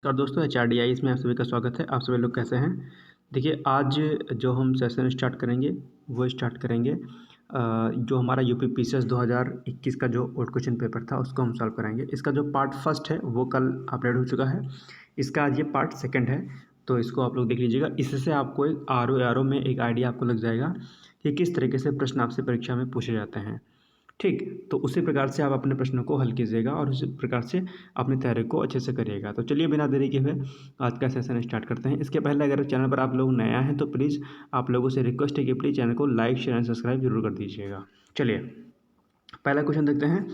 और दोस्तों HRDI इसमें आप सभी का स्वागत है। आप सभी लोग कैसे हैं? देखिए, आज जो हम सेशन स्टार्ट करेंगे वो स्टार्ट करेंगे जो हमारा यूपी पीसीएस 2021 का जो ओल्ड क्वेश्चन पेपर था उसको हम सॉल्व कराएंगे। इसका जो पार्ट फर्स्ट है वो कल अपलोड हो चुका है। इसका आज ये पार्ट सेकंड है, तो इसको आप लोग देख लीजिएगा। इससे आपको एक आर में एक आइडिया आपको लग जाएगा कि किस तरीके से प्रश्न आपसे परीक्षा में पूछे जाते हैं। ठीक, तो उसी प्रकार से आप अपने प्रश्नों को हल कीजिएगा और उसी प्रकार से अपनी तैयारी को अच्छे से करिएगा। तो चलिए बिना देरी के हुए आज का सेशन स्टार्ट करते हैं। इसके पहले अगर चैनल पर आप लोग नया हैं तो प्लीज़ आप लोगों से रिक्वेस्ट है कि प्लीज़ चैनल को लाइक शेयर एंड सब्सक्राइब जरूर कर दीजिएगा। चलिए पहला क्वेश्चन देखते हैं।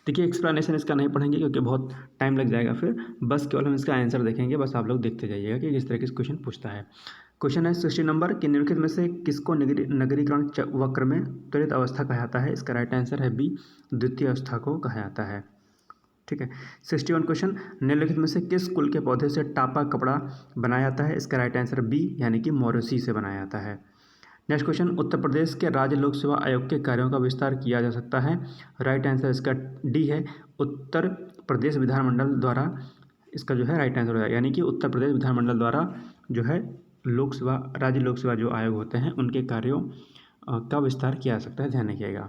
देखिए, एक्सप्लेनेशन इसका नहीं पढ़ेंगे क्योंकि बहुत टाइम लग जाएगा, फिर बस केवल हम इसका आंसर देखेंगे। बस आप लोग देखते जाइएगा कि किस तरह के क्वेश्चन पूछता है। क्वेश्चन है 60 नंबर कि निम्नलिखित में से किसको नगरीकरण वक्र में त्वरित अवस्था कहा जाता है? इसका राइट आंसर है बी, द्वितीय अवस्था को कहा जाता है। ठीक है। 61 क्वेश्चन, निम्नलिखित में से किस कुल के पौधे से टापा कपड़ा बनाया जाता है? इसका राइट आंसर बी यानी कि मोरेसी से बनाया जाता है। नेक्स्ट क्वेश्चन, उत्तर प्रदेश के राज्य लोक सेवा आयोग के कार्यों का विस्तार किया जा सकता है? राइट आंसर इसका डी है, उत्तर प्रदेश विधानमंडल द्वारा। इसका जो है राइट आंसर हो जाएगा, यानी कि उत्तर प्रदेश विधानमंडल द्वारा जो है लोक सेवा राज्य लोक सेवा जो आयोग होते हैं उनके कार्यों का विस्तार किया जा सकता है। ध्यान रखिएगा।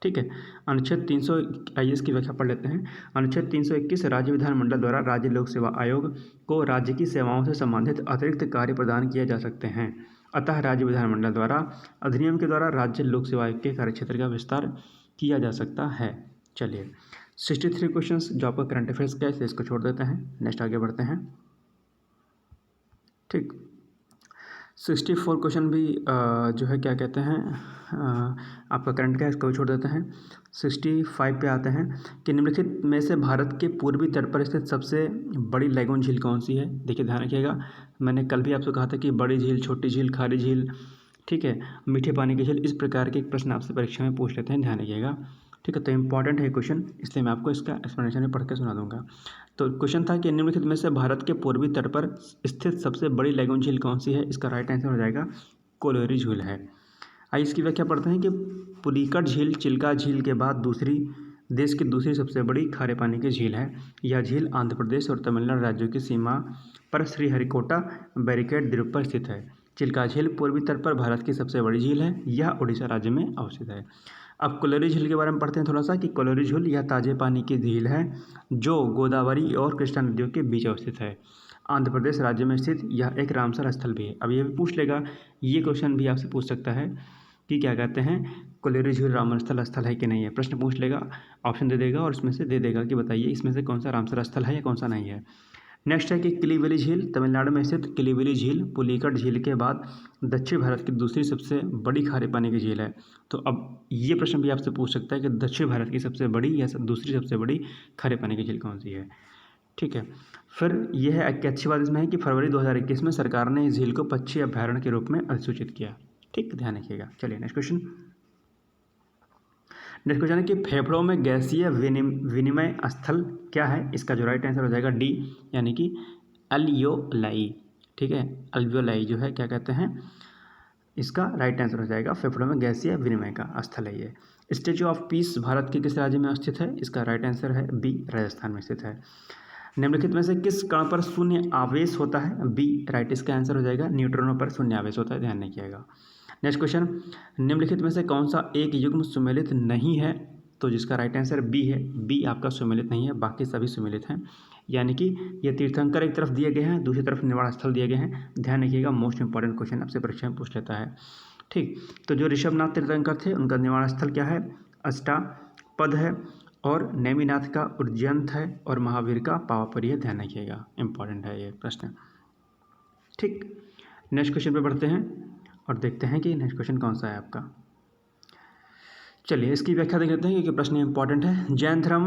ठीक है। अनुच्छेद 300 आइए इसकी व्याख्या पढ़ लेते हैं। अनुच्छेद 321 राज्य विधानमंडल द्वारा राज्य लोक सेवा आयोग को राज्य की सेवाओं से संबंधित अतिरिक्त कार्य प्रदान किए जा सकते हैं। अतः राज्य विधानमंडल द्वारा अधिनियम के द्वारा राज्य लोक सेवा आयोग के कार्यक्षेत्र का विस्तार किया जा सकता है। चलिए 63 क्वेश्चन जो आपका करंट अफेयर्स का है इसको छोड़ देते हैं, नेक्स्ट आगे बढ़ते हैं। ठीक, 64 क्वेश्चन भी जो है क्या कहते हैं आपका करंट का है, इसको भी छोड़ देते हैं। 65 पे आते हैं कि निम्नलिखित में से भारत के पूर्वी तट पर स्थित सबसे बड़ी लैगून झील कौन सी है? देखिए ध्यान रखिएगा, मैंने कल भी आपसे कहा था कि बड़ी झील, छोटी झील, खारी झील, ठीक है, मीठे पानी की झील, इस प्रकार के प्रश्न आपसे परीक्षा में पूछ लेते हैं। ध्यान रखिएगा। ठीक है, तो इंपॉर्टेंट है क्वेश्चन, इसलिए मैं आपको इसका एक्सप्लेनेशन में पढ़ के सुना दूंगा। तो क्वेश्चन था कि निम्नलिखित में से भारत के पूर्वी तट पर स्थित सबसे बड़ी लैगून झील कौन सी है? इसका राइट आंसर हो जाएगा कोलोरी झील है। आइए इसकी व्याख्या पढ़ते हैं कि पुलिकट झील चिल्का झील के बाद देश की दूसरी सबसे बड़ी खारे पानी की झील है। यह झील आंध्र प्रदेश और तमिलनाडु राज्यों की सीमा पर श्रीहरिकोटा बैरिकेड द्वीप पर स्थित है। चिल्का झील पूर्वी तट पर भारत की सबसे बड़ी झील है। यह उड़ीसा राज्य में अवस्थित है। अब कोलोरी झील के बारे में पढ़ते हैं थोड़ा सा कि कोलोरी झील यह ताजे पानी की झील है जो गोदावरी और कृष्णा नदियों के बीच अवस्थित है। आंध्र प्रदेश राज्य में स्थित यह एक रामसर स्थल भी है। अब ये भी पूछ लेगा, ये क्वेश्चन भी आपसे पूछ सकता है कि क्या कहते हैं कोलोरी झील रामसर स्थल है कि नहीं है। प्रश्न पूछ लेगा, ऑप्शन दे देगा और इसमें से दे देगा कि बताइए इसमें से कौन सा रामसर स्थल है या कौन सा नहीं है। नेक्स्ट है कि किलीवेली झील तमिलनाडु में स्थित किलीवेली झील पुलिकट झील के बाद दक्षिण भारत की दूसरी सबसे बड़ी खारे पानी की झील है। तो अब ये प्रश्न भी आपसे पूछ सकता है कि दक्षिण भारत की सबसे बड़ी या दूसरी सबसे बड़ी खारे पानी की झील कौन सी है। ठीक है, फिर यह है कि अच्छी बात इसमें है कि फरवरी 2021 में सरकार ने इस झील को पक्षी अभ्यारण्य के रूप में अधिसूचित किया। ठीक, ध्यान रखिएगा। चलिए नेक्स्ट क्वेश्चन है कि फेफड़ों में गैसीय विनिमय स्थल क्या है? इसका जो राइट आंसर हो जाएगा डी यानी कि अल्वियोलाई। ठीक है, अल्वियोलाई जो है क्या कहते हैं, इसका राइट आंसर हो जाएगा फेफड़ों में गैसीय विनिमय का स्थल है ये। स्टैच्यू ऑफ पीस भारत के किस राज्य में स्थित है? इसका राइट आंसर है बी, राजस्थान में स्थित है। निम्नलिखित में से किस कण पर शून्य आवेश होता है? बी राइट, इसका आंसर हो जाएगा न्यूट्रॉनों पर शून्य आवेश होता है। ध्यान रखिएगा। नेक्स्ट क्वेश्चन, निम्नलिखित में से कौन सा एक युग्म सुमेलित नहीं है? तो जिसका राइट आंसर बी है, बी आपका सुमेलित नहीं है, बाकी सभी सुमेलित हैं। यानी कि ये तीर्थंकर एक तरफ दिए गए हैं, दूसरी तरफ निवाड़ स्थल दिए गए हैं। ध्यान रखिएगा, मोस्ट इंपॉर्टेंट क्वेश्चन आपसे परीक्षा में पूछ लेता है। ठीक, तो जो ऋषभनाथ तीर्थंकर थे उनका निवाड़ स्थल क्या है? अष्टापद है, और नेमिनाथ का उज्जैन है, और महावीर का पावापुरी है। ध्यान रखिएगा, इंपॉर्टेंट है ये प्रश्न। ठीक, नेक्स्ट क्वेश्चन पे बढ़ते हैं और देखते हैं कि नेक्स्ट क्वेश्चन कौन सा है आपका। चलिए इसकी व्याख्या देख लेते हैं क्योंकि प्रश्न इंपॉर्टेंट है। जैन धर्म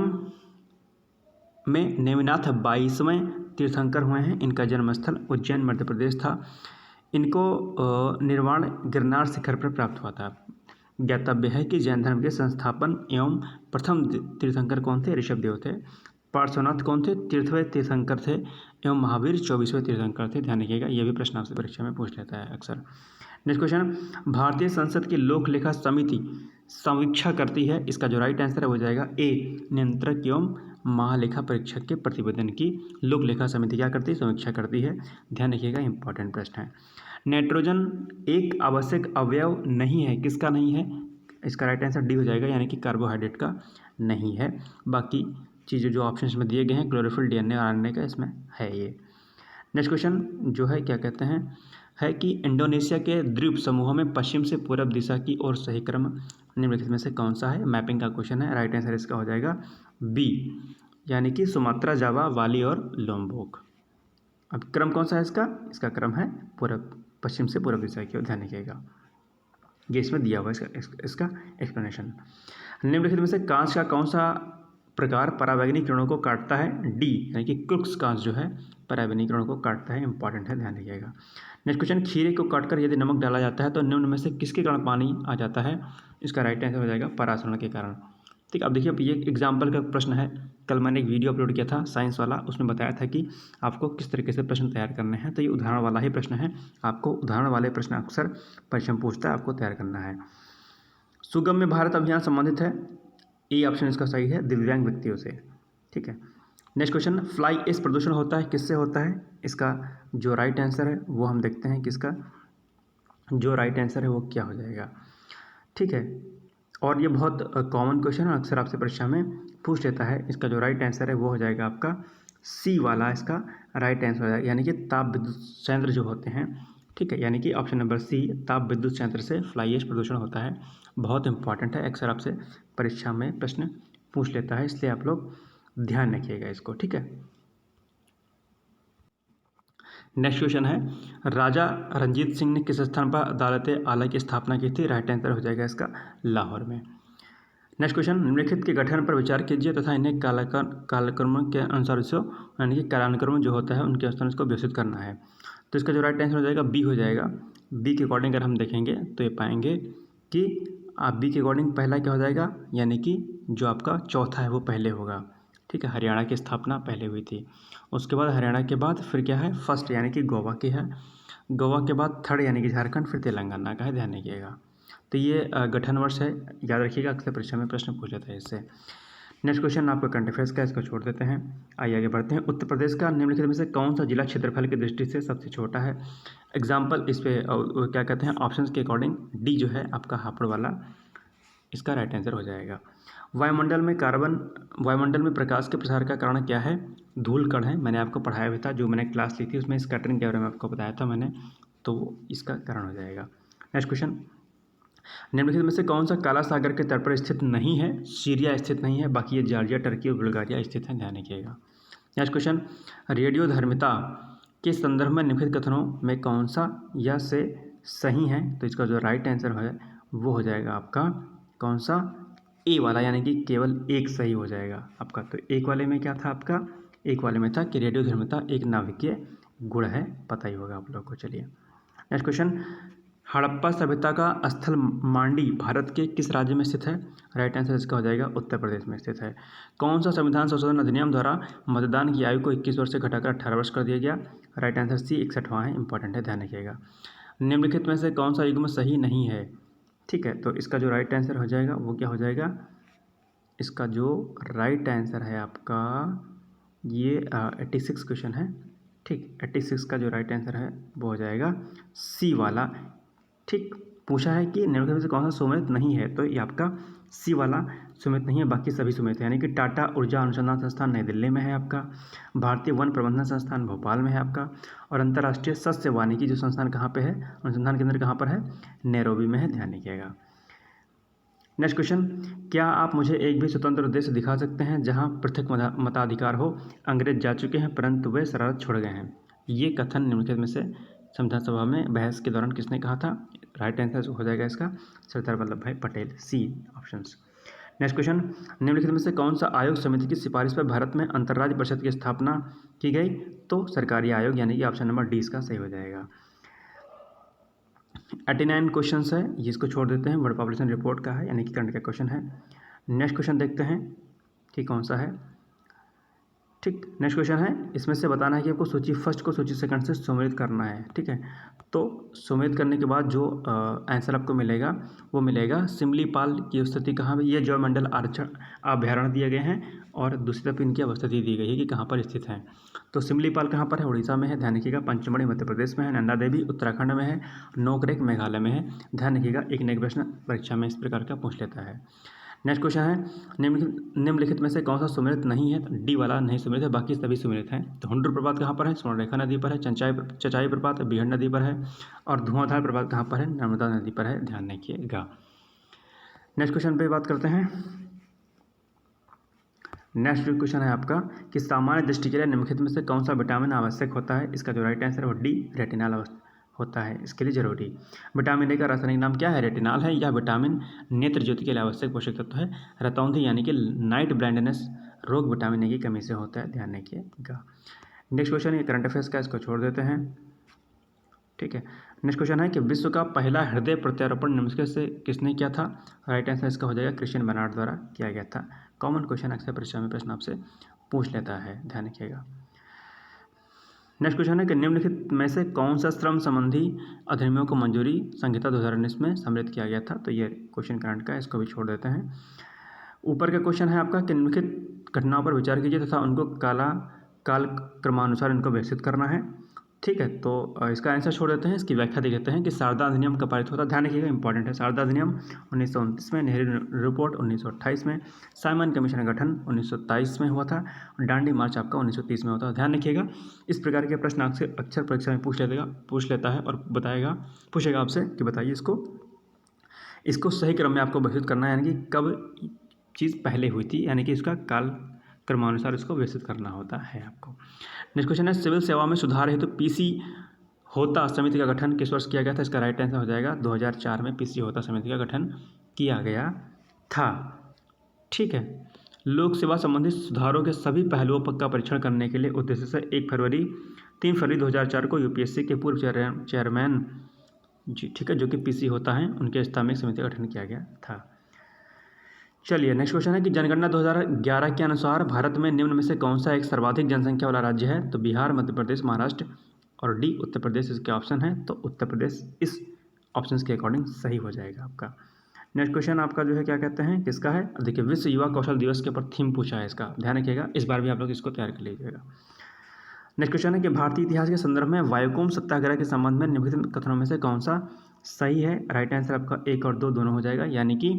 में नेमिनाथ 22वें तीर्थंकर हुए हैं। इनका जन्मस्थल उज्जैन मध्य प्रदेश था। इनको निर्वाण गिरनार शिखर पर प्राप्त हुआ था। ज्ञातव्य है कि जैन धर्म के संस्थापन एवं प्रथम तीर्थंकर कौन थे? ऋषभदेव थे। पार्श्वनाथ कौन थे? 30वें तीर्थंकर थे, एवं महावीर 24वें तीर्थंकर थे। ध्यान रखिएगा, ये भी प्रश्न आपसे परीक्षा में पूछ लेता है अक्सर। नेक्स्ट क्वेश्चन, भारतीय संसद की लोक लेखा समिति समीक्षा करती है। इसका जो राइट आंसर है हो जाएगा ए, नियंत्रक एवं महालेखा परीक्षक के प्रतिवेदन की लोक लेखा समिति क्या करती है, समीक्षा करती है। ध्यान रखिएगा, इंपॉर्टेंट प्रश्न है। नाइट्रोजन एक आवश्यक अवयव नहीं है, किसका नहीं है, इसका राइट आंसर डी हो जाएगा, यानी कि कार्बोहाइड्रेट का नहीं है। बाकी चीज़ें जो ऑप्शंस में दिए गए हैं, क्लोरोफिल, डीएनए और आरएनए का इसमें है ये। नेक्स्ट क्वेश्चन जो है क्या कहते हैं, है कि इंडोनेशिया के द्वीप समूहों में पश्चिम से पूर्व दिशा की ओर सही क्रम निम्नलिखित में से कौन सा है। मैपिंग का क्वेश्चन है, राइट आंसर इसका हो जाएगा बी, यानी कि सुमात्रा, जावा, बाली और लोम्बोक। अब क्रम कौन सा है इसका, इसका क्रम है पूर्व, पश्चिम से पूर्व दिशा की ओर, ध्यान रखिएगा, ये इसमें दिया हुआ है इसका एक्सप्लेनेशन। निम्नलिखित में से कांच का कौन सा प्रकार पराबैंगनी किरणों को काटता है, डी, यानी कि क्रुक्स कांच जो है पराबैंगनी किरणों को काटता है, इंपॉर्टेंट है, ध्यान रखिएगा। नेक्स्ट क्वेश्चन, खीरे को काटकर यदि नमक डाला जाता है तो निम्न में से किसके कारण पानी आ जाता है, इसका राइट आंसर हो जाएगा परासरण के कारण। ठीक, अब देखिए, अब ये एग्जाम्पल का प्रश्न है। कल मैंने एक वीडियो अपलोड किया था साइंस वाला, उसमें बताया था कि आपको किस तरीके से प्रश्न तैयार करने हैं, तो ये उदाहरण वाला ही प्रश्न है। आपको उदाहरण वाले प्रश्न अक्सर परीक्षा में पूछता है, आपको तैयार करना है। सुगम्य भारत अभियान संबंधित है, ए ऑप्शन इसका सही है, दिव्यांग व्यक्तियों से। ठीक है। नेक्स्ट क्वेश्चन, फ्लाई ऐश प्रदूषण होता है, किससे होता है, इसका जो राइट आंसर है वो हम देखते हैं, किसका जो राइट आंसर है वो क्या हो जाएगा। ठीक है, और ये बहुत कॉमन क्वेश्चन है, अक्सर आपसे परीक्षा में पूछ लेता है। इसका जो राइट आंसर है वो हो जाएगा आपका सी वाला, इसका राइट आंसर हो जाएगा, यानी कि ताप विद्युत संयंत्र जो होते हैं। ठीक है, यानी कि ऑप्शन नंबर सी, ताप विद्युत संयंत्र से फ्लाई ऐश प्रदूषण होता है। बहुत इंपॉर्टेंट है, अक्सर आपसे परीक्षा में प्रश्न पूछ लेता है, इसलिए आप लोग ध्यान रखिएगा इसको। ठीक है। नेक्स्ट क्वेश्चन है, राजा रंजीत सिंह ने किस स्थान पर अदालत आला की स्थापना की थी, राइट आंसर हो जाएगा इसका लाहौर में। नेक्स्ट क्वेश्चन, निम्नलिखित के गठन पर विचार कीजिए तथा इन्हें कालक्रम के अनुसार इसको, यानी कि कालानुक्रम जो होता है उनके अनुसार इसको व्यवस्थित करना है। तो इसका जो राइट आंसर हो जाएगा बी हो जाएगा। बी के अकॉर्डिंग अगर हम देखेंगे तो ये पाएंगे कि आप बी के अकॉर्डिंग पहला क्या हो जाएगा, यानी कि जो आपका चौथा है वो पहले होगा। ठीक है, हरियाणा की स्थापना पहले हुई थी, उसके बाद हरियाणा के बाद फिर क्या है, फर्स्ट यानी कि गोवा की है, गोवा के बाद थर्ड यानी कि झारखंड, फिर तेलंगाना का है, ध्यान रखिएगा। तो ये गठन वर्ष है, याद रखिएगा, अक्सर परीक्षा में प्रश्न पूछ जाता है इससे। नेक्स्ट क्वेश्चन आपका करंट अफेयर्स का, इसको छोड़ देते हैं, आइए आगे बढ़ते हैं। उत्तर प्रदेश का निम्नलिखित में से कौन सा जिला क्षेत्रफल की दृष्टि से सबसे छोटा है। एग्जाम्पल इस पे क्या कहते हैं, ऑप्शंस के अकॉर्डिंग डी जो है आपका हापुड़ वाला, इसका राइट आंसर हो जाएगा। वायुमंडल में प्रकाश के प्रसार का कारण क्या है, धूल कण है, मैंने आपको पढ़ाया भी था, जो मैंने क्लास ली थी उसमें स्कैटरिंग के बारे में आपको बताया था मैंने, तो इसका कारण हो जाएगा। नेक्स्ट क्वेश्चन, निम्नलिखित में से कौन सा काला सागर के तट पर स्थित नहीं है, सीरिया स्थित नहीं है, बाकी ये जॉर्जिया, टर्की और बुल्गारिया स्थित है, ध्यान रखिएगा। नेक्स्ट क्वेश्चन, रेडियोधर्मिता के संदर्भ में निम्नलिखित कथनों में कौन सा या से सही है, तो इसका जो राइट आंसर है वो हो जाएगा आपका कौन सा, ए वाला, यानी कि केवल एक सही हो जाएगा आपका। तो एक वाले में क्या था आपका, एक वाले में था कि रेडियोधर्मिता एक नाभिकीय गुण है, पता ही होगा आप लोग को। चलिए नेक्स्ट क्वेश्चन, हड़प्पा सभ्यता का स्थल मांडी भारत के किस राज्य में स्थित है, राइट आंसर इसका हो जाएगा उत्तर प्रदेश में स्थित है। कौन सा संविधान संशोधन अधिनियम द्वारा मतदान की आयु को 21 वर्ष से घटाकर 18 वर्ष कर दिया गया, राइट आंसर सी 61वां है, इंपॉर्टेंट है, ध्यान रखिएगा। निम्नलिखित में से कौन सा युग्म सही नहीं है, ठीक है, तो इसका जो राइट आंसर हो जाएगा वो क्या हो जाएगा, इसका जो राइट आंसर है आपका ये 86 क्वेश्चन है। ठीक, 86 का जो राइट आंसर है वो हो जाएगा सी वाला। ठीक, पूछा है कि निम्नलिखित में से कौन सा सुमेलित नहीं है, तो ये आपका सी वाला सुमेलित नहीं है, बाकी सभी सुमेलित है, यानी कि टाटा ऊर्जा अनुसंधान संस्थान नई दिल्ली में है आपका, भारतीय वन प्रबंधन संस्थान भोपाल में है आपका, और अंतर्राष्ट्रीय सस्य वानिकी जो संस्थान कहाँ पे है, अनुसंधान केंद्र कहाँ पर है, नैरोबी में है, ध्यान रखिएगा। नेक्स्ट क्वेश्चन, क्या आप मुझे एक भी स्वतंत्र देश दिखा सकते हैं जहां पृथक मताधिकार हो, अंग्रेज जा चुके हैं परंतु वे शरारत छोड़ गए हैं, ये कथन निम्नलिखित में से संविधान सभा में बहस के दौरान किसने कहा था, राइट आंसर हो जाएगा इसका सरदार वल्लभ भाई पटेल, सी ऑप्शंस। नेक्स्ट क्वेश्चन, निम्नलिखित में से कौन सा आयोग समिति की सिफारिश पर भारत में अंतर्राज्य परिषद की स्थापना की गई, तो सरकारी आयोग, यानी कि ऑप्शन नंबर डी इसका सही हो जाएगा। 89 क्वेश्चन है, ये इसको छोड़ देते हैं, वर्ल्ड पॉपुलेशन रिपोर्ट का है, यानी कि करंट का क्वेश्चन है। नेक्स्ट क्वेश्चन देखते हैं कि कौन सा है। ठीक, नेक्स्ट क्वेश्चन है, इसमें से बताना है कि आपको सूची फर्स्ट को सूची सेकंड से सम्मिलित करना है। ठीक है, तो सम्मिलित करने के बाद जो आंसर आपको मिलेगा वो मिलेगा सिमलीपाल की स्थिति कहाँ है, ये जैवमंडल आरक्षण अभ्यारण्य दिए गए हैं, और दूसरी तरफ इनकी अवस्थिति दी गई है कि कहाँ पर स्थित हैं। तो सिमलीपाल कहाँ पर है, उड़ीसा में है, ध्यान रखिएगा। पंचमढ़ी मध्य प्रदेश में है। नंदा देवी उत्तराखंड में है। नोकरेक मेघालय में है। ध्यान रखिएगा, एक न एक प्रश्न परीक्षा में इस प्रकार का पूछ लेता है। नेक्स्ट क्वेश्चन है, निम्नलिखित में से कौन सा सुमेलित नहीं है, तो डी वाला नहीं सुमेलित है, बाकी सभी सुमेलित हैं। तो हुंडुर प्रपात कहाँ पर है, स्वर्णरेखा नदी पर है। चचाई प्रपात बीहड़ नदी पर है। और धुआंधार प्रपात कहाँ पर है, नर्मदा नदी पर है, ध्यान रखिएगा। नेक्स्ट क्वेश्चन पे बात करते हैं। नेक्स्ट जो क्वेश्चन है आपका कि सामान्य दृष्टि के लिए निम्नलिखित में से कौन सा विटामिन आवश्यक होता है। इसका जो राइट आंसर है वो डी रेटिनॉल होता है इसके लिए जरूरी। विटामिन ए का रासायनिक नाम क्या है, रेटिनॉल है। यह विटामिन नेत्र ज्योति के लिए आवश्यक पोषक तत्व है। रतौंधी यानी कि नाइट ब्लाइंडनेस रोग विटामिन ए की कमी से होता है, ध्यान रखिएगा। नेक्स्ट क्वेश्चन ये करंट अफेयर्स का, इसको छोड़ देते हैं। ठीक है, नेक्स्ट क्वेश्चन है कि विश्व का पहला हृदय प्रत्यारोपण निम्नलिखित से किसने किया था। राइट आंसर इसका हो जाएगा क्रिश्चियन बर्नार्ड द्वारा किया गया था। कॉमन क्वेश्चन अक्सर परीक्षा में प्रश्न आपसे पूछ लेता है, ध्यान रखिएगा। नेक्स्ट क्वेश्चन है कि निम्नलिखित में से कौन सा श्रम संबंधी अधिनियमों को मंजूरी संहिता 2019 में सम्मिलित किया गया था। तो ये क्वेश्चन करंट का है, इसको भी छोड़ देते हैं। ऊपर का क्वेश्चन है आपका कि निम्नलिखित घटनाओं पर विचार कीजिए तथा उनको काल क्रमानुसार इनको विकसित करना है। ठीक है, तो इसका आंसर छोड़ देते हैं, इसकी व्याख्या देख लेते हैं कि शारदा अधिनियम कब पारित होता है। ध्यान रखिएगा, इंपॉर्टेंट है। शारदा अधिनियम 1929 में, नेहरू रिपोर्ट 1928 में, साइमन कमीशन का गठन 1927 में हुआ था, और डांडी मार्च आपका 1930 में होता है। ध्यान रखिएगा, इस प्रकार के प्रश्न आपसे अक्सर परीक्षा में पूछ लेता है और पूछेगा आपसे कि बताइए इसको सही क्रम में आपको विकसित करना है, यानी कि कब चीज़ पहले हुई थी, यानी कि इसका काल क्रमानुसार इसको विकसित करना होता है आपको। नेक्स्ट क्वेश्चन है सिविल सेवा में सुधार हेतु पीसी होता समिति का गठन किस वर्ष किया गया था। इसका राइट आंसर हो जाएगा 2004 में पीसी होता समिति का गठन किया गया था। ठीक है, लोक सेवा संबंधित सुधारों के सभी पहलुओं का परीक्षण करने के लिए उद्देश्य से 3 फरवरी 2004 को यूपीएससी के पूर्व चेयरमैन जी, ठीक है, जो कि पीसी होता है, उनके स्थान में समिति का गठन किया गया था। चलिए नेक्स्ट क्वेश्चन है कि जनगणना 2011 के अनुसार भारत में निम्न में से कौन सा एक सर्वाधिक जनसंख्या वाला राज्य है। तो बिहार, मध्य प्रदेश, महाराष्ट्र और डी उत्तर प्रदेश इसके ऑप्शन है। तो उत्तर प्रदेश इस ऑप्शन के अकॉर्डिंग सही हो जाएगा आपका। नेक्स्ट क्वेश्चन आपका जो है क्या कहते हैं, किसका है, देखिए विश्व युवा कौशल दिवस के ऊपर थीम पूछा है इसका, ध्यान रखिएगा, इस बार भी आप लोग इसको तैयार कर लीजिएगा। नेक्स्ट क्वेश्चन है कि भारतीय इतिहास के संदर्भ में वायुकोम सत्याग्रह के संबंध में निम्नलिखित कथनों में से कौन सा सही है। राइट आंसर आपका 1 और 2 दोनों हो जाएगा, यानी कि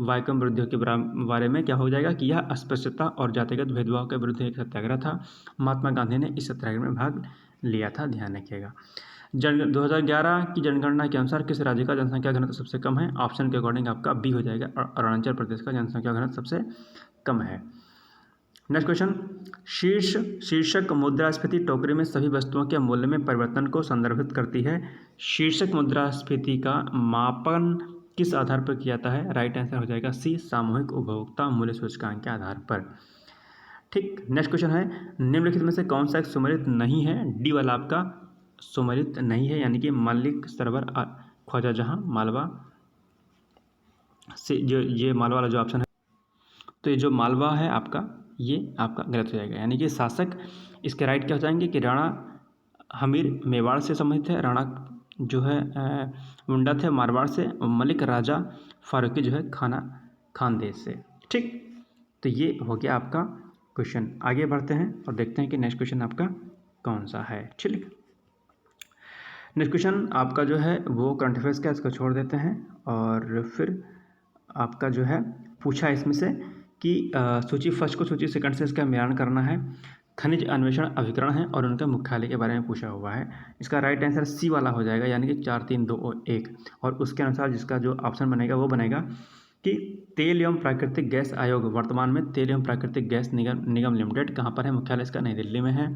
वायुकोम विरोधियों के बारे में क्या हो जाएगा कि यह अस्पृश्यता और जातिगत भेदभाव के विरुद्ध एक सत्याग्रह था। महात्मा गांधी ने इस सत्याग्रह में भाग लिया था, ध्यान रखिएगा। 2011 की जनगणना के अनुसार किस राज्य का जनसंख्या घनत्व सबसे कम है। ऑप्शन के अकॉर्डिंग आपका बी हो जाएगा, अरुणाचल प्रदेश का जनसंख्या घनत्व सबसे कम है। नेक्स्ट क्वेश्चन, शीर्षक मुद्रास्फीति टोकरी में सभी वस्तुओं के मूल्य में परिवर्तन को संदर्भित करती है। शीर्षक मुद्रास्फीति का मापन किस आधार पर किया जाता है। राइट आंसर हो जाएगा सी, सामूहिक उपभोक्ता मूल्य सूचकांक के आधार पर। ठीक, नेक्स्ट क्वेश्चन है निम्नलिखित में से कौन सा एक सुमेलित नहीं है। डी वाला आपका सुमेलित नहीं है, यानी कि मलिक सरोवर ख्वाजा जहां मालवा से, जो ये मालवा वाला जो ऑप्शन है, तो ये जो मालवा है आपका, ये आपका गलत हो जाएगा, यानी कि शासक इसके राइट क्या हो जाएंगे कि राणा हमीर मेवाड़ से संबंधित है, राणा जो है मुंडा थे मारवाड़ से, और मलिक राजा फारूकी जो है खानदेश से। ठीक, तो ये हो गया आपका क्वेश्चन। आगे बढ़ते हैं और देखते हैं कि नेक्स्ट क्वेश्चन आपका कौन सा है। ठीक, नेक्स्ट क्वेश्चन आपका जो है वो करंट अफेयर्स का, इसको छोड़ देते हैं और फिर आपका जो है पूछा इसमें से कि सूची फर्स्ट को सूची सेकंड से इसका मिलान करना है। खनिज अन्वेषण अभिकरण है और उनके मुख्यालय के बारे में पूछा हुआ है। इसका राइट आंसर सी वाला हो जाएगा, यानी कि 4, 3, 2 और 1। और उसके अनुसार जिसका जो ऑप्शन बनेगा वो बनेगा कि तेल एवं प्राकृतिक गैस आयोग, वर्तमान में तेल एवं प्राकृतिक गैस निगम लिमिटेड कहाँ पर है, मुख्यालय इसका नई दिल्ली में है।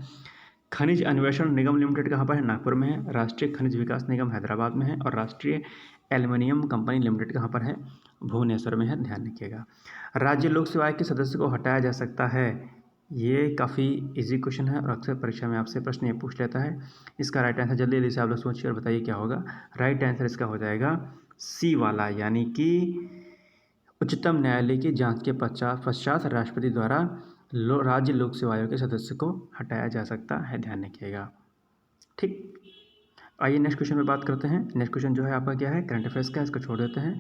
खनिज अन्वेषण निगम लिमिटेड कहाँ पर है, नागपुर में है। राष्ट्रीय खनिज विकास निगम हैदराबाद में है। और राष्ट्रीय एल्युमिनियम कंपनी लिमिटेड कहाँ पर है, भुवनेश्वर में है, ध्यान रखिएगा। राज्य लोक सेवा आयोग के सदस्य को हटाया जा सकता है, ये काफ़ी इजी क्वेश्चन है और अक्सर परीक्षा में आपसे प्रश्न ये पूछ लेता है। इसका राइट आंसर जल्दी जल्दी से आप लोग सोचिए और बताइए क्या होगा। राइट आंसर इसका हो जाएगा सी वाला, यानी कि उच्चतम न्यायालय की जांच के पश्चात राष्ट्रपति द्वारा राज्य लोक सेवा आयोग के सदस्य को हटाया जा सकता है, ध्यान रखिएगा। ठीक, आइए नेक्स्ट क्वेश्चन पे बात करते हैं। नेक्स्ट क्वेश्चन जो है आपका क्या है, करंट अफेयर्स का, इसको छोड़ देते हैं।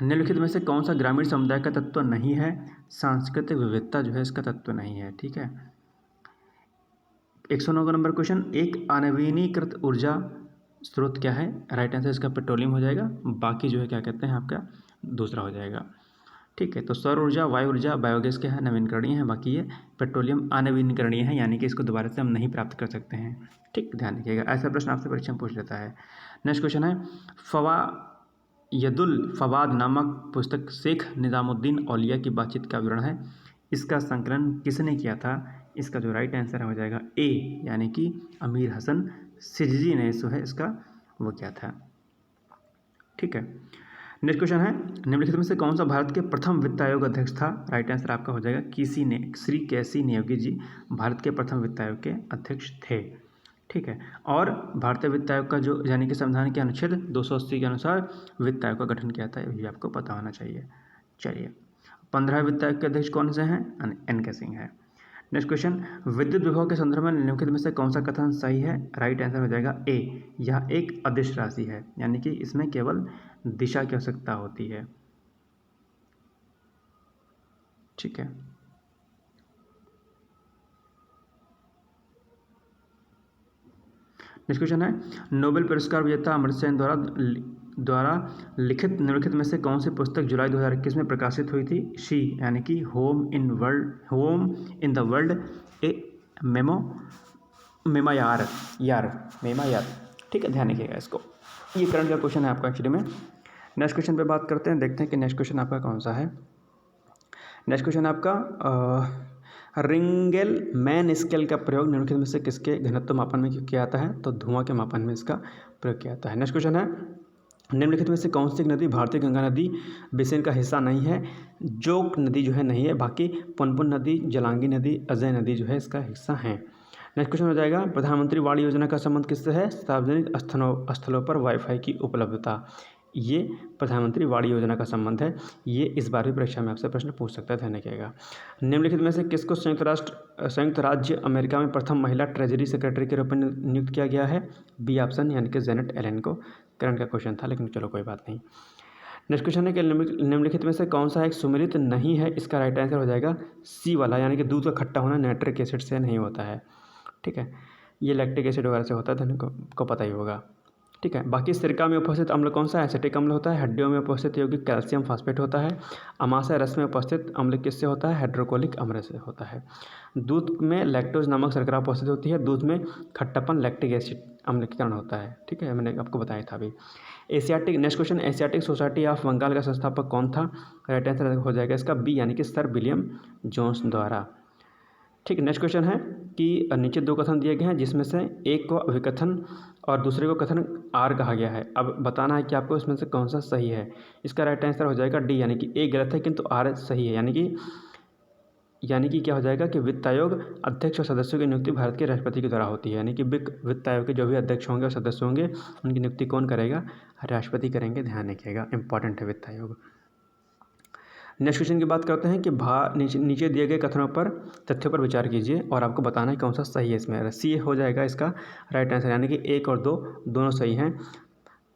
निम्नलिखित में से कौन सा ग्रामीण समुदाय का तत्व नहीं है? सांस्कृतिक विविधता जो है इसका तत्व नहीं है। ठीक है, 109 का नंबर क्वेश्चन, एक अनवीनीकृत ऊर्जा स्रोत क्या है? राइट आंसर इसका पेट्रोलियम हो जाएगा। बाकी जो है क्या कहते हैं आपका दूसरा हो जाएगा। ठीक है, तो सौर ऊर्जा, वायु ऊर्जा, बायोगैस क्या है, नवीनकरणीय है। बाकी ये पेट्रोलियम अनवीनकरणीय है, यानी कि इसको दोबारा से हम नहीं प्राप्त कर सकते हैं। ठीक, ध्यान रखिएगा, ऐसा प्रश्न आपसे परीक्षा में पूछ लेता है। नेक्स्ट क्वेश्चन है, फवायदुल फवाद नामक पुस्तक शेख निज़ामुद्दीन औलिया की बातचीत का विवरण है। इसका संकलन किसने किया था? इसका जो राइट आंसर हो जाएगा ए, यानी कि अमीर हसन सिजजी ने जो है इसका वो किया था। ठीक है, नेक्स्ट क्वेश्चन है, निम्नलिखित में से कौन सा भारत के प्रथम वित्त आयोग अध्यक्ष था? राइट आंसर आपका हो जाएगा किसी ने, श्री केसी नियोगी जी भारत के प्रथम वित्त आयोग के अध्यक्ष थे। ठीक है, और भारतीय वित्त आयोग का जो यानी कि संविधान के अनुच्छेद 280 के अनुसार वित्त आयोग का गठन किया था, ये भी आपको पता होना चाहिए। चलिए, 15 वित्त आयोग के अध्यक्ष कौन से हैं? एन के सिंह है। नेक्स्ट क्वेश्चन, विद्युत विभव के संदर्भ में निम्नलिखित में से कौन सा कथन सही है? राइट आंसर हो जाएगा ए, यह एक अदिश राशि है, यानी कि इसमें केवल दिशा की आवश्यकता होती है। ठीक है, नेक्स्ट क्वेश्चन है, नोबेल पुरस्कार विजेता अमर्त्य सेन द्वारा लिखित निम्नलिखित में से कौन सी पुस्तक जुलाई 2021 में प्रकाशित हुई थी? शी, यानी कि होम इन द वर्ल्ड ए मेमायार। ठीक है, ध्यान रखिएगा इसको, ये करंट का क्वेश्चन है आपका एक्चुअली में। नेक्स्ट क्वेश्चन पे बात करते हैं, देखते हैं कि नेक्स्ट क्वेश्चन आपका कौन सा है। नेक्स्ट क्वेश्चन आपका रिंगेल मैन स्केल का प्रयोग निम्नलिखित में से किसके घनत्व मापन में किया जाता है? तो धुआं के मापन में इसका प्रयोग किया जाता है। नेक्स्ट क्वेश्चन है, निम्नलिखित में से कौन सी नदी भारतीय गंगा नदी बेसिन का हिस्सा नहीं है? जोक नदी जो है नहीं है, बाकी पुनपुन नदी, जलांगी नदी, अजय नदी जो है इसका हिस्सा है। नेक्स्ट क्वेश्चन हो जाएगा, प्रधानमंत्री वाड़ी योजना का संबंध किससे है? सार्वजनिक स्थलों पर वाईफाई की उपलब्धता, ये प्रधानमंत्री वाड़ी योजना का संबंध है। ये इस बार भी परीक्षा में आपसे प्रश्न पूछ सकता है, ध्यान रखिएगा। निम्नलिखित में से किसको संयुक्त राज्य अमेरिका में प्रथम महिला ट्रेजरी सेक्रेटरी के रूप में नियुक्त किया गया है? बी ऑप्शन, यानी कि जेनेट एलेन को। करंट का क्वेश्चन था, लेकिन चलो कोई बात नहीं। नेक्स्ट क्वेश्चन है कि निम्नलिखित में से कौन सा एक सुमेलित नहीं है? इसका राइट आंसर हो जाएगा सी वाला, यानी कि दूध का खट्टा होना नाइट्रिक एसिड से नहीं होता है। ठीक है, ये लैक्टिक एसिड वगैरह से होता है, धन को पता ही होगा। ठीक है, बाकी सिरका में उपस्थित अम्ल कौन सा है? एसिटिक अम्ल होता है। हड्डियों में उपस्थित यौगिक कैल्शियम फास्फेट होता है। अमाशय रस में उपस्थित अम्ल किससे होता है? हाइड्रोक्लोरिक अम्ल से होता है। दूध में लैक्टोज नामक शर्करा उपस्थित होती है। दूध में खट्टापन लैक्टिक एसिड अम्ल के कारण होता है। ठीक है, मैंने आपको बताया था अभी। Next question, Asiatic Society of Bengal का संस्थापक कौन था? राइट आंसर हो जाएगा इसका बी, यानी कि सर विलियम जोन्स द्वारा। ठीक, नेक्स्ट क्वेश्चन है कि नीचे दो कथन दिए गए हैं, जिसमें से एक को अभिकथन और दूसरे को कथन आर कहा गया है। अब बताना है कि आपको इसमें से कौन सा सही है। इसका राइट आंसर हो जाएगा डी, यानी कि ए गलत है किंतु आर सही है। यानी कि क्या हो जाएगा कि वित्त आयोग अध्यक्ष और सदस्यों की नियुक्ति भारत के राष्ट्रपति के द्वारा होती है। यानी कि वित्त आयोग के जो भी अध्यक्ष होंगे और सदस्य होंगे उनकी नियुक्ति कौन करेगा? राष्ट्रपति करेंगे, ध्यान रखिएगा, इंपॉर्टेंट है वित्त आयोग। नेक्स्ट क्वेश्चन की बात करते हैं कि नीचे दिए गए कथनों पर तथ्यों पर विचार कीजिए और आपको बताना है कौन सा सही है। इसमें सी हो जाएगा इसका राइट आंसर, यानी कि 1 और 2 दोनों सही हैं।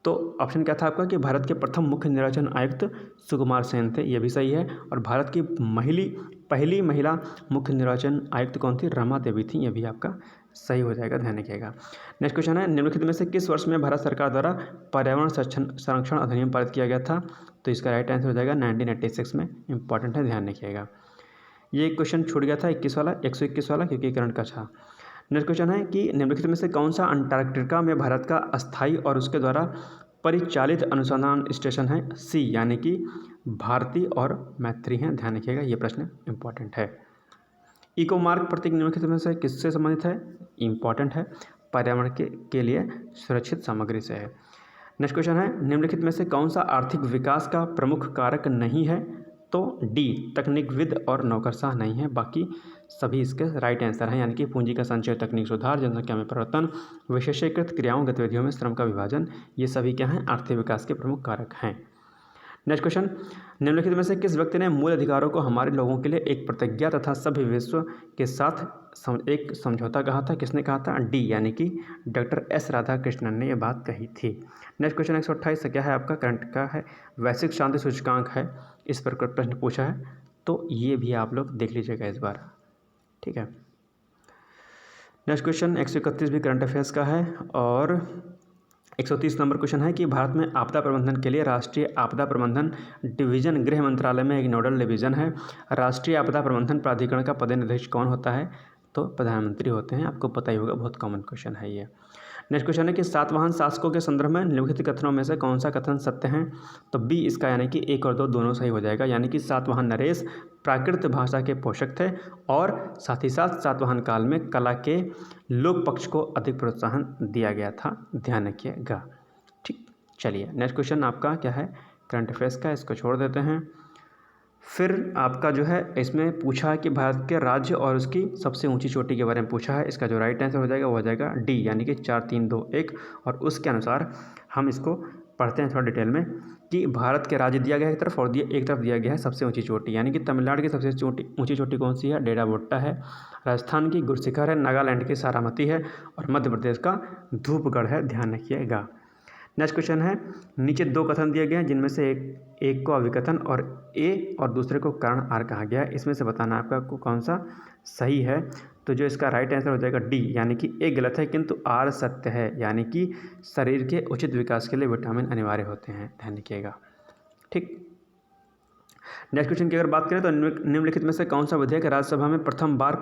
तो ऑप्शन क्या था आपका कि भारत के प्रथम मुख्य निर्वाचन आयुक्त सुकुमार सेन थे, ये भी सही है। और भारत की पहली महिला मुख्य निर्वाचन आयुक्त कौन थी? रमा देवी थी, ये भी आपका सही हो जाएगा, ध्यान रखिएगा। नेक्स्ट क्वेश्चन है, निम्नलिखित में से किस वर्ष में भारत सरकार द्वारा पर्यावरण संरक्षण अधिनियम पारित किया गया था? तो इसका राइट आंसर हो जाएगा 1986 में, इंपॉर्टेंट है, ध्यान रखिएगा। ये क्वेश्चन छूट गया था 121 वाला, क्योंकि करंट का था। नेक्स्ट क्वेश्चन है कि निम्नलिखित में से कौन सा अंटार्कटिका में भारत का अस्थायी और उसके द्वारा परिचालित अनुसंधान स्टेशन है? सी, यानी कि भारती और मैत्री हैं, ध्यान रखिएगा, ये प्रश्न इंपॉर्टेंट है। इको मार्क प्रतीक निम्नलिखित में से किससे संबंधित है? इंपॉर्टेंट है, पर्यावरण के लिए सुरक्षित सामग्री से है। नेक्स्ट क्वेश्चन है, निम्नलिखित में से कौन सा आर्थिक विकास का प्रमुख कारक नहीं है? तो डी, तकनीकविद और नौकरशाह नहीं है, बाकी सभी इसके राइट आंसर हैं। यानी कि पूंजी का संचय, तकनीक सुधार, जनसंख्या में परिवर्तन, विशेषीकृत क्रियाओं गतिविधियों में श्रम का विभाजन, ये सभी क्या हैं? आर्थिक विकास के प्रमुख कारक हैं। नेक्स्ट क्वेश्चन, निम्नलिखित में से किस व्यक्ति ने मूल अधिकारों को हमारे लोगों के लिए एक प्रतिज्ञा तथा सभ्य विश्व के साथ एक समझौता कहा था? किसने कहा था? डी यानी कि डॉक्टर एस राधाकृष्णन ने यह बात कही थी। नेक्स्ट क्वेश्चन 128 क्या है आपका? करंट का है, वैश्विक शांति सूचकांक है, इस पर प्रश्न पूछा है, तो ये भी आप लोग देख लीजिएगा इस बार, ठीक है। नेक्स्ट क्वेश्चन 131 भी करंट अफेयर्स का है और 130 नंबर क्वेश्चन है कि भारत में आपदा प्रबंधन के लिए राष्ट्रीय आपदा प्रबंधन डिवीजन गृह मंत्रालय में एक नोडल डिवीजन है। राष्ट्रीय आपदा प्रबंधन प्राधिकरण का पदाध्यक्ष कौन होता है? तो प्रधानमंत्री होते हैं, आपको पता ही होगा, बहुत कॉमन क्वेश्चन है ये। नेक्स्ट क्वेश्चन है कि सातवाहन शासकों के संदर्भ में निम्नलिखित कथनों में से कौन सा कथन सत्य है? तो बी इसका यानी कि 1 और 2 दोनों सही हो जाएगा, यानी कि सातवाहन नरेश प्राकृत भाषा के पोषक थे और साथ ही साथ सातवाहन काल में कला के लोक पक्ष को अधिक प्रोत्साहन दिया गया था, ध्यान रखिएगा, ठीक। चलिए नेक्स्ट क्वेश्चन आपका क्या है? करंट अफेयर्स का, इसको छोड़ देते हैं। फिर आपका जो है इसमें पूछा है कि भारत के राज्य और उसकी सबसे ऊंची चोटी के बारे में पूछा है। इसका जो राइट आंसर हो जाएगा वो हो जाएगा डी यानी कि 4 3 2 1। और उसके अनुसार हम इसको पढ़ते हैं थोड़ा डिटेल में कि भारत के राज्य दिया गया है एक तरफ और एक तरफ दिया गया है सबसे ऊंची चोटी, यानी कि तमिलनाडु की सबसे ऊंची चोटी कौन सी है? डेराबोट्टा है। राजस्थान की गुरशिखर है। नागालैंड की सारामती है और मध्य प्रदेश का धूपगढ़ है, ध्यान रखिएगा। नेक्स्ट क्वेश्चन है, नीचे 2 कथन दिए गए हैं जिनमें से एक को अविकथन और ए और दूसरे को कारण आर कहा गया है। इसमें से बताना आपका कौन सा सही है। तो जो इसका राइट आंसर हो जाएगा डी यानी कि ए गलत है किंतु आर सत्य है, यानी कि शरीर के उचित विकास के लिए विटामिन अनिवार्य होते हैं, ध्यान रखिएगा, ठीक। नेक्स्ट क्वेश्चन की अगर बात करें तो निम्नलिखित में से कौन सा विधेयक राज्यसभा में प्रथम बार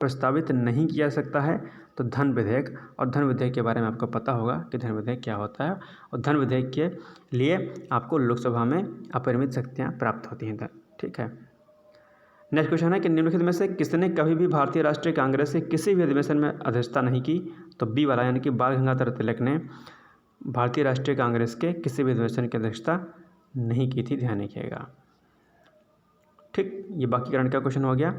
प्रस्तावित नहीं किया सकता है? तो धन विधेयक। और धन विधेयक के बारे में आपको पता होगा कि धन विधेयक क्या होता है, और धन विधेयक के लिए आपको लोकसभा में अपरिमित शक्तियाँ प्राप्त होती हैं, ठीक है। नेक्स्ट क्वेश्चन है कि निम्नलिखित में से किसने कभी भी भारतीय राष्ट्रीय कांग्रेस के किसी भी अधिवेशन में अध्यक्षता नहीं की? तो बी वाला यानी कि बाल गंगाधर तिलक ने भारतीय राष्ट्रीय कांग्रेस के किसी भी अधिवेशन की अध्यक्षता नहीं की थी, ध्यान रखिएगा, ठीक। ये बाकी करंट का क्वेश्चन हो गया।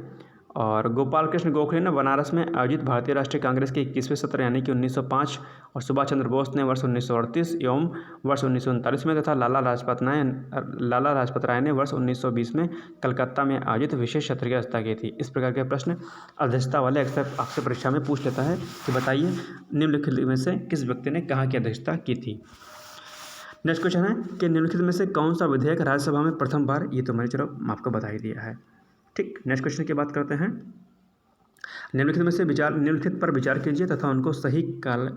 और गोपाल कृष्ण गोखले ने बनारस में आयोजित भारतीय राष्ट्रीय कांग्रेस के 21वें सत्र यानी कि 1905 और सुभाष चंद्र बोस ने वर्ष 1938 एवं वर्ष 1939 में तथा लाला लाजपत राय ने वर्ष 1920 में कलकत्ता में आयोजित विशेष सत्र की अध्यक्षता की थी। इस प्रकार के प्रश्न अध्यक्षता वाले अक्सर आपसे परीक्षा में पूछ लेता है कि बताइए निम्नलिखित में से किस व्यक्ति ने कहाँ की अध्यक्षता की थी। नेक्स्ट क्वेश्चन है कि निम्नलिखित में से कौन सा विधेयक राज्यसभा में प्रथम बार, ये तो मैंने चलो आपको बता ही दिया है, ठीक। नेक्स्ट क्वेश्चन की बात करते हैं। निम्नलिखित में से निम्नलिखित पर विचार कीजिए तथा उनको सही काल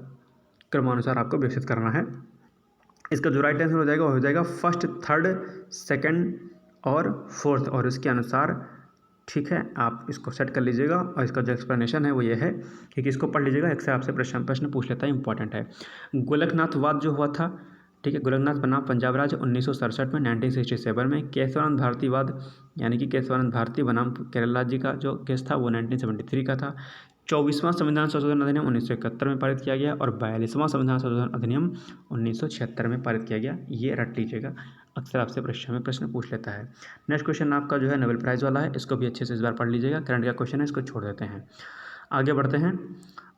क्रमानुसार आपको विकसित करना है। इसका जो राइट आंसर हो जाएगा वो हो जाएगा फर्स्ट, थर्ड, सेकंड और फोर्थ, और इसके अनुसार, ठीक है, आप इसको सेट कर लीजिएगा। और इसका जो एक्सप्लेनेशन है वो ये है कि इसको पढ़ लीजिएगा, एक से आपसे प्रश्न पूछ लेता है, इंपॉर्टेंट है। गोलकनाथवाद जो हुआ था, ठीक है, गोलकनाथ बना पंजाब राज्य 1967 में, 1967 में। केशवानंद भारतीवाद यानी कि केशवानंद भारती बनाम केरला जी का जो केस था वो 1973 का था। 24वां संविधान संशोधन अधिनियम 1971 में पारित किया गया और 42वां संविधान संशोधन अधिनियम 1976 में पारित किया गया। ये रट लीजिएगा, अक्सर आपसे परीक्षा में प्रश्न पूछ लेता है। नेक्स्ट क्वेश्चन आपका जो है नोबेल प्राइज़ वाला है, इसको भी अच्छे से इस बार पढ़ लीजिएगा। करंट का क्वेश्चन है, इसको छोड़ देते हैं, आगे बढ़ते हैं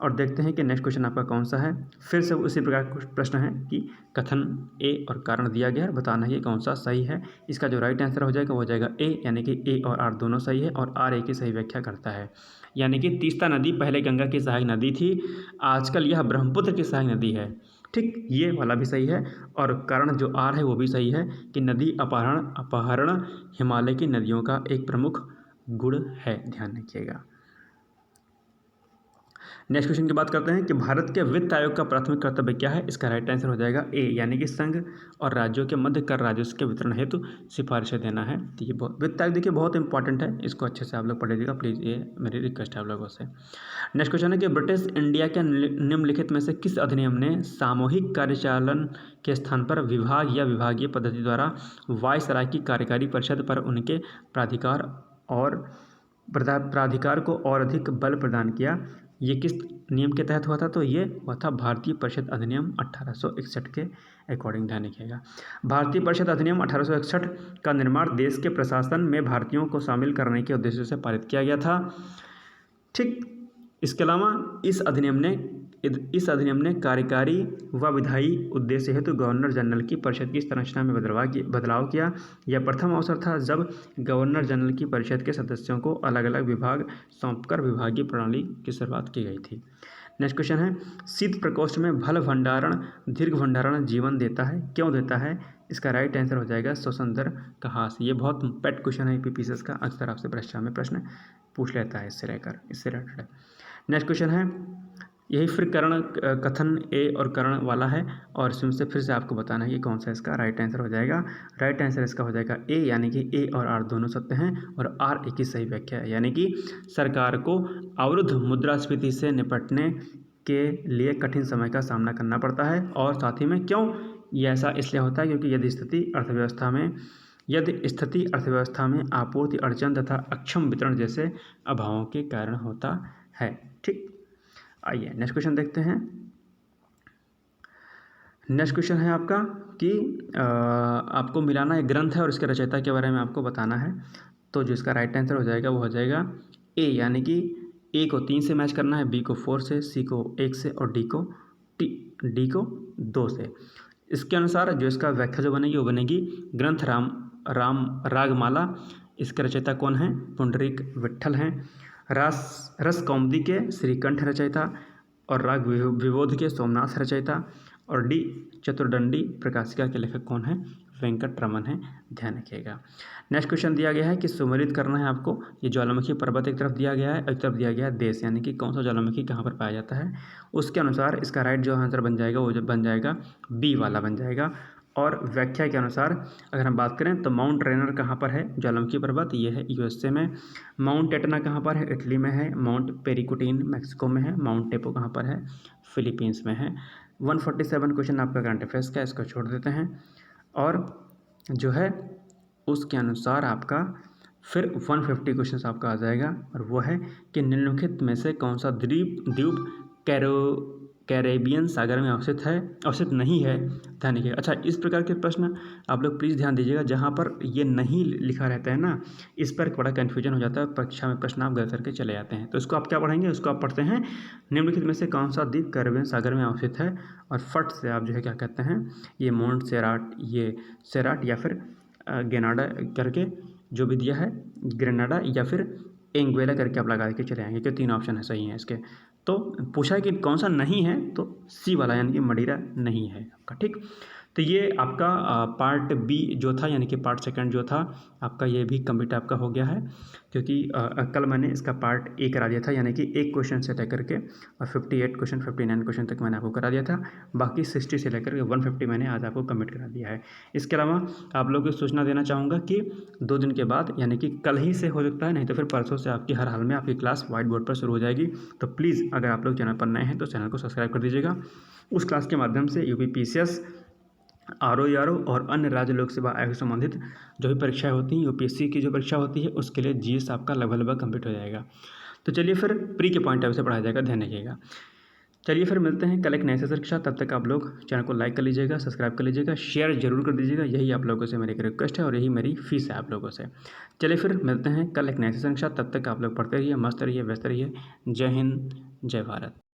और देखते हैं कि नेक्स्ट क्वेश्चन आपका कौन सा है। फिर से उसी प्रकार का प्रश्न है कि कथन ए और कारण दिया गया है, बताना है कौन सा सही है। इसका जो राइट आंसर हो जाएगा वो हो जाएगा ए, यानी कि ए और आर दोनों सही है और आर ए की सही व्याख्या करता है। यानी कि तीस्ता नदी पहले गंगा की सहायक नदी थी, आजकल यह ब्रह्मपुत्र की सहायक नदी है, ठीक, ये वाला भी सही है। और कारण जो आर है वो भी सही है कि नदी अपहरण हिमालय की नदियों का एक प्रमुख गुण है, ध्यान रखिएगा। नेक्स्ट क्वेश्चन की बात करते हैं कि भारत के वित्त आयोग का प्राथमिक कर्तव्य क्या है। इसका राइट आंसर हो जाएगा ए, यानी कि संघ और राज्यों के मध्य कर राजस्व के वितरण हेतु सिफारिशें देना है। तो ये वित्त आयोग देखिए बहुत इंपॉर्टेंट है, इसको अच्छे से आप लोग पढ़ लीजिएगा प्लीज़, ये मेरी रिक्वेस्ट है आप लोगों से। नेक्स्ट क्वेश्चन है कि ब्रिटिश इंडिया के निम्नलिखित में से किस अधिनियम ने सामूहिक कार्यचालन के स्थान पर विभाग या विभागीय पद्धति द्वारा वायसराय की कार्यकारी परिषद पर उनके प्राधिकार को और अधिक बल प्रदान किया? ये किस नियम के तहत हुआ था? तो ये हुआ था भारतीय परिषद अधिनियम 1861 के अकॉर्डिंग, ध्यान रखिएगा। भारतीय परिषद अधिनियम 1861 का निर्माण देश के प्रशासन में भारतीयों को शामिल करने के उद्देश्य से पारित किया गया था, ठीक। इसके अलावा इस अधिनियम ने इस अधिनियम ने कार्यकारी व विधायी उद्देश्य हेतु गवर्नर जनरल की परिषद की संरचना में बदलाव किया। यह प्रथम अवसर था जब गवर्नर जनरल की परिषद के सदस्यों को अलग अलग विभाग सौंपकर विभागीय प्रणाली की शुरुआत की गई थी। नेक्स्ट क्वेश्चन है, शीत प्रकोष्ठ में भल भंडारण दीर्घ भंडारण जीवन देता है, क्यों देता है? इसका राइट आंसर हो जाएगा श्वसन दर का ह्रास। ये बहुत पेट क्वेश्चन है यूपीपीसीएस का, अक्सर आपसे परीक्षा में प्रश्न पूछ लेता है इससे रिलेटेड। नेक्स्ट क्वेश्चन है, यही फिर करण कथन ए और करण वाला है और इसमें से फिर से आपको बताना है कि कौन सा इसका राइट आंसर हो जाएगा। राइट आंसर इसका हो जाएगा ए, यानी कि ए और आर दोनों सत्य हैं और आर एक ही सही व्याख्या है, यानी कि सरकार को अवरुद्ध मुद्रास्फीति से निपटने के लिए कठिन समय का सामना करना पड़ता है। और साथ ही में क्यों ये ऐसा इसलिए होता है, क्योंकि यदि स्थिति अर्थव्यवस्था में आपूर्ति अड़चन तथा अक्षम वितरण जैसे अभावों के कारण होता है। ठीक, आइए नेक्स्ट क्वेश्चन देखते हैं। नेक्स्ट क्वेश्चन है आपका कि आपको मिलाना एक ग्रंथ है और इसके रचयिता के बारे में आपको बताना है। तो जो इसका राइट आंसर हो जाएगा वो हो जाएगा ए, यानी कि ए को 3 से मैच करना है, बी को 4 से, सी को 1 से और डी को 2 से। इसके अनुसार जो इसका व्याख्या जो बनेगी वो बनेगी ग्रंथ रागमाला। इसके रचयिता कौन है? पुंडरीक विट्ठल हैं। रस कौमुदी के श्रीकंठ रचयिता और राग विबोध के सोमनाथ रचयिता और डी चतुर्दंडी प्रकाशिका के लेखक कौन है? वेंकट रमन है, ध्यान रखिएगा। नेक्स्ट क्वेश्चन दिया गया है कि सुमेलित करना है आपको। ये ज्वालामुखी पर्वत एक तरफ दिया गया है, एक तरफ दिया गया है देश, यानी कि कौन सा ज्वालामुखी कहाँ पर पाया जाता है। उसके अनुसार इसका राइट जो आंसर बन जाएगा वो बन जाएगा बी वाला बन जाएगा। और व्याख्या के अनुसार अगर हम बात करें तो माउंट रेनर कहाँ पर है? ज्वालामुखी पर्वत, ये है यूएसए में। माउंट एटना कहाँ पर है? इटली में है। माउंट पेरिकुटीन मैक्सिको में है। माउंट टेपो कहाँ पर है? फिलीपींस में है। 147 क्वेश्चन आपका करंट अफेयर्स का, इसको छोड़ देते हैं। और जो है उसके अनुसार आपका फिर 150 क्वेश्चन आपका आ जाएगा और वो है कि निम्नलिखित में से कौन सा द्वीप कैरेबियन सागर में अवस्थित नहीं है, ध्यान रखिएगा। अच्छा, इस प्रकार के प्रश्न आप लोग प्लीज़ ध्यान दीजिएगा, जहाँ पर ये नहीं लिखा रहता है ना, इस पर बड़ा कन्फ्यूजन हो जाता है, परीक्षा में प्रश्न आप गलत करके चले जाते हैं। तो इसको आप क्या पढ़ेंगे? उसको आप पढ़ते हैं निम्नलिखित में से कौन सा द्वीप कैरेबियन सागर में अवस्थित है, और फट से आप जो है क्या कहते हैं, ये मोंट सेराट या फिर ग्रेनाडा करके जो भी दिया है, ग्रेनाडा या फिर एंगुएला करके आप लगा के चले आएंगे, कि 3 ऑप्शन है सही है इसके। तो पूछा है कि कौन सा नहीं है, तो सी वाला यानी कि मदिरा नहीं है आपका। ठीक, तो ये आपका पार्ट बी जो था, यानी कि पार्ट सेकंड जो था आपका, ये भी कंप्लीट आपका हो गया है, क्योंकि कल मैंने इसका पार्ट ए करा दिया था, यानी कि एक क्वेश्चन से लेकर के और 58 क्वेश्चन 59 क्वेश्चन तक मैंने आपको करा दिया था। बाकी 60 से लेकर के 150 मैंने आज आपको कंप्लीट करा दिया है। इसके अलावा आप लोगों को सूचना देना चाहूँगा कि 2 दिन के बाद, यानी कि कल ही से हो सकता है, नहीं तो फिर परसों से आपकी हर हाल में आपकी क्लास व्हाइट बोर्ड पर शुरू हो जाएगी। तो प्लीज़ अगर आप लोग चैनल पर नए हैं तो चैनल को सब्सक्राइब कर दीजिएगा। उस क्लास के माध्यम से यूपीपीसीएस, आरओ और अन्य राज्य लोक सेवा आयोग से संबंधित जो भी परीक्षाएं होती हैं, यूपीएससी की जो परीक्षा होती है, उसके लिए जीएस आपका लगभग कंप्लीट हो जाएगा। तो चलिए फिर प्री के पॉइंट ऑफ व्यू से पढ़ाया जाएगा, ध्यान रखिएगा। चलिए फिर मिलते हैं कल एक नए सेशन के साथ। तब तक आप लोग चैनल को लाइक कर लीजिएगा, सब्सक्राइब कर लीजिएगा, शेयर जरूर कर दीजिएगा। यही आप लोगों से मेरी एक रिक्वेस्ट है और यही मेरी फीस है आप लोगों से। चलिए फिर मिलते हैं कल एक नए सेशन के साथ। तब तक आप लोग पढ़ते रहिए, मस्त रहिए, व्यस्त रहिए। जय हिंद, जय भारत।